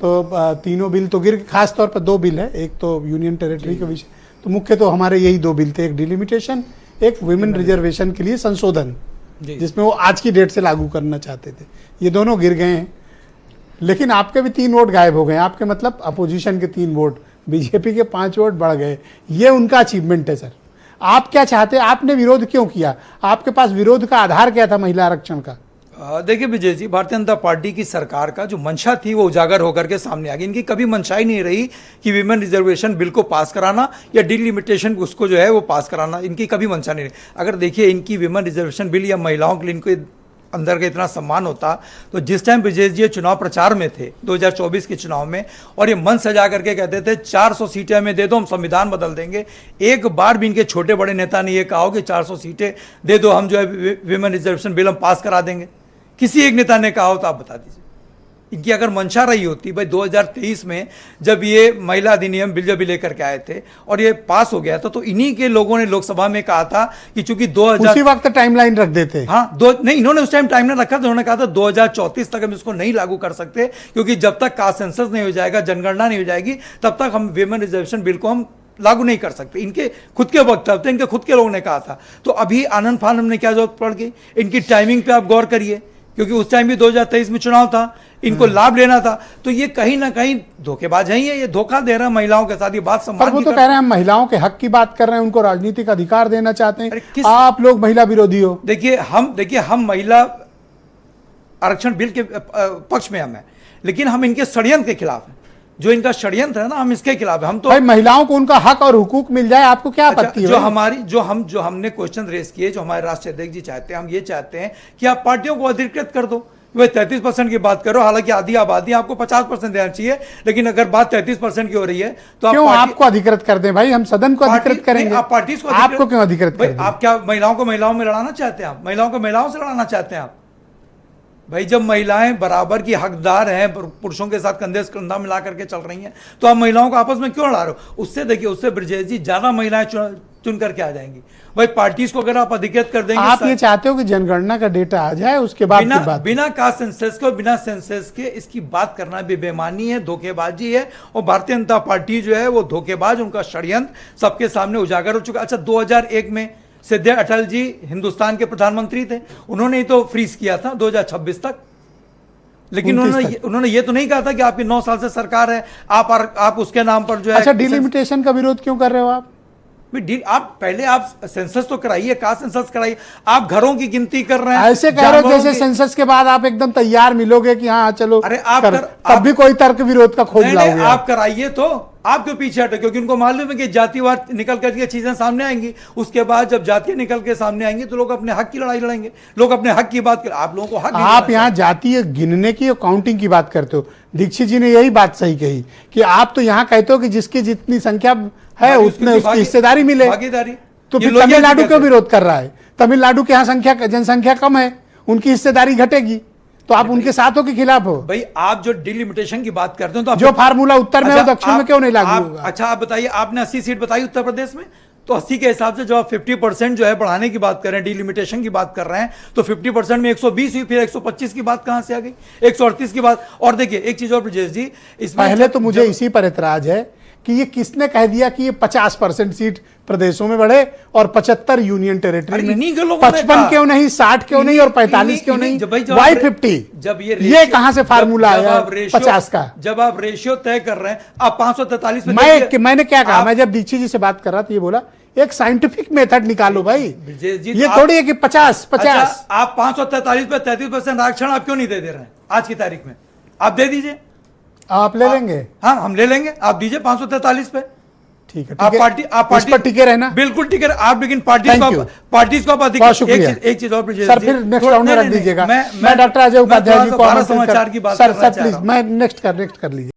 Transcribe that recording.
तो तीनों बिल तो गिर, खास तौर पर 2 बिल है, एक तो यूनियन टेरिटरी के विषय, तो मुख्य तो हमारे यही 2 बिल थे, एक डिलिमिटेशन, एक वुमेन रिजर्वेशन के लिए संशोधन, जिसमें वो आज की डेट से लागू करना चाहते थे। ये दोनों गिर गए हैं, लेकिन आपके भी 3 वोट गायब हो गए। आपके मतलब अपोजिशन के 3 वोट, बीजेपी के 5 वोट बढ़ गए। ये उनका अचीवमेंट है सर। आप क्या चाहते, आपने विरोध क्यों किया? आपके पास विरोध का आधार क्या था महिला आरक्षण का? देखिए विजय जी, भारतीय जनता पार्टी की सरकार का जो मंशा थी वो उजागर होकर के सामने आ गई। इनकी कभी मंशा ही नहीं रही कि विमेन रिजर्वेशन बिल को पास कराना या डिलिमिटेशन उसको जो है वो पास कराना, इनकी कभी मंशा नहीं रही। अगर देखिए इनकी विमेन रिजर्वेशन बिल या महिलाओं के लिए इनको अंदर का इतना सम्मान होता, तो जिस टाइम विजय जी चुनाव प्रचार में थे 2024 के चुनाव में, और ये मन सजा करके कहते थे 400 सीटें हमें दे दो, हम संविधान बदल देंगे, एक बार भी इनके छोटे बड़े नेता ने ये कहा हो कि 400 सीटें दे दो, हम जो है विमेन रिजर्वेशन बिल हम पास करा देंगे? किसी एक नेता ने कहा हो तो आप बता दीजिए। इनकी अगर मंशा रही होती, भाई 2023 में जब ये महिला अधिनियम बिल जब लेकर के आए थे और ये पास हो गया था, तो इन्हीं के लोगों ने लोकसभा में कहा था कि चूंकि 2000 उसी वक्त टाइमलाइन रख देते। हाँ, नहीं, इन्होंने उस टाइम टाइमलाइन रखा था, उन्होंने कहा था 2034 तक हम इसको नहीं लागू कर सकते, क्योंकि जब तक कास्ट सेंसस नहीं हो जाएगा, जनगणना नहीं हो जाएगी, तब तक हम विमेन रिजर्वेशन बिल को हम लागू नहीं कर सकते। इनके खुद के वक्त थे, इनके खुद के लोगों ने कहा था। तो अभी आनंद फानंद में क्या जरूरत पड़ गई? इनकी टाइमिंग पे आप गौर करिए, क्योंकि उस टाइम भी 2023 में चुनाव था, इनको लाभ लेना था। तो ये कहीं ना कहीं धोखेबाज है, ये धोखा दे रहे हैं महिलाओं के साथ। ये बात सम्मान, वो तो कह रहे हैं हम महिलाओं के हक की बात कर रहे हैं, उनको राजनीतिक अधिकार देना चाहते हैं। आप लोग महिला विरोधी हो। देखिए हम महिला आरक्षण बिल के पक्ष में हम हैं, लेकिन हम इनके षड्यंत्र के खिलाफ हैं। जो इनका षड्यंत्र है ना, हम इसके खिलाफ हैं। हम तो भाई महिलाओं को उनका हक और हुकूक मिल जाए, आपको क्या आपत्ति है? जो हमने क्वेश्चन रेस किए, जो हमारे राष्ट्रीय अध्यक्ष जी चाहते हैं, हम ये चाहते हैं कि आप पार्टियों को अधिकृत कर दो। भाई 33% की बात करो, हालांकि आधी आबादी आपको 50% देना चाहिए, लेकिन अगर बात 33% की हो रही है तो क्यों आपको अधिकृत कर दें? भाई हम सदन को अधिकृत करेंगे, आप पार्टी को आपको क्यों अधिकृत करें? आप क्या महिलाओं को महिलाओं में लड़ाना चाहते हैं? आप महिलाओं को महिलाओं से लड़ाना चाहते हैं? आप भाई जब महिलाएं बराबर की हकदार हैं, पुरुषों के साथ कंधे से कंधा मिला करके चल रही हैं, तो आप महिलाओं को आपस में क्यों लड़ा रहे हो? उससे देखिए, उससे ब्रजेश जी ज्यादा महिलाएं चुन करके आ जाएंगी। भाई पार्टीज को अगर आप अधिकृत कर देंगे, आप ये चाहते हो कि जनगणना का डेटा आ जाए, उसके बाद बिना कास्ट सेंसस को, बिना सेंसस के इसकी बात करना भी बेईमानी है, धोखेबाजी है। और भारतीय जनता पार्टी जो है वो धोखेबाज, उनका षड्यंत्र सबके सामने उजागर हो चुका। अच्छा, 2001 में सिद्धे अटल जी हिंदुस्तान के प्रधानमंत्री थे, उन्होंने ही तो फ्रीज किया था 2026 तक। लेकिन उन्होंने ये तो नहीं कहा था कि आपकी 9 साल से सरकार है, आप उसके नाम पर जो है। अच्छा, डिलिमिटेशन का विरोध क्यों कर रहे हो आप? आप पहले आप सेंसस तो कराइए, कास्ट सेंसस कराइए। आप घरों की गिनती कर रहे हैं, ऐसे कह रहे हो जैसे सेंसस के बाद आप एकदम तैयार मिलोगे कि हाँ चलो। अरे आप तब भी कोई तर्क विरोध का खोज लाओगे? आप कराइए, तो आप क्यों पीछे हटे? क्योंकि उनको मालूम है कि जातिवाद निकल करके चीजें सामने आएंगी। उसके बाद जब जाति निकल के सामने आएंगी तो लोग अपने हक की लड़ाई लड़ेंगे, लोग अपने हक की बात कर। आप लोगों को हक, आप यहाँ जातीय गिनने की और काउंटिंग की बात करते हो। दीक्षित जी ने यही बात सही कही कि आप तो यहाँ कहते हो कि जिसकी जितनी संख्या है उसने उसकी हिस्सेदारी मिले, भागीदारी। तो फिर तमिलनाडु क्यों विरोध कर रहा है? तमिलनाडु के यहाँ जनसंख्या कम है, उनकी हिस्सेदारी घटेगी, तो आप उनके साथ हो कि खिलाफ हो? भाई आप जो डिलिमिटेशन की बात करते हो, तो जो फार्मूला उत्तर में हो दक्षिण में क्यों नहीं लागू होगा? अच्छा आप बताइए, आपने 80 सीट बताई उत्तर प्रदेश में, तो 80 के हिसाब से जो आप 50% जो है बढ़ाने की बात कर रहे हैं, डिलिमिटेशन की बात कर रहे हैं, तो 50% में 120 हुई, फिर 125 की बात कहां से आ गई, 138 की बात। और देखिए एक चीज और ब्रजेश जी, इसमें पहले तो मुझे इसी पर एतराज है कि ये किसने कह दिया कि ये 50% सीट प्रदेशों में बढ़े और 75 यूनियन टेरिटरी में? 55 क्यों नहीं, 60 क्यों नहीं और 45 क्यों नहीं? वाई 50? जब ये कहां से फार्मूला आया 50 का? जब आप रेशियो तय कर रहे हैं, आप 543 मैंने क्या कहा? मैं जब दीक्षित जी से बात कर रहा था, ये बोला एक साइंटिफिक मेथड निकालो भाई, ये थोड़ी है कि 50। आप 543 पे 33% आरक्षण आप क्यों नहीं दे रहे हैं आज की तारीख में? आप दे दीजिए, आप ले लेंगे। हाँ हम ले लेंगे, आप दीजिए 543 पे। ठीक है, आप पार्टी पर टिके रहना, बिल्कुल टिके आप, लेकिन पार्टीज को आप अधिक। एक चीज और सर, फिर नेक्स्ट राउंड में रख दीजिएगा। मैं डॉक्टर अजय उपाध्याय जी को समाचार की बात सर प्लीज, मैं नेक्स्ट कर लीजिए।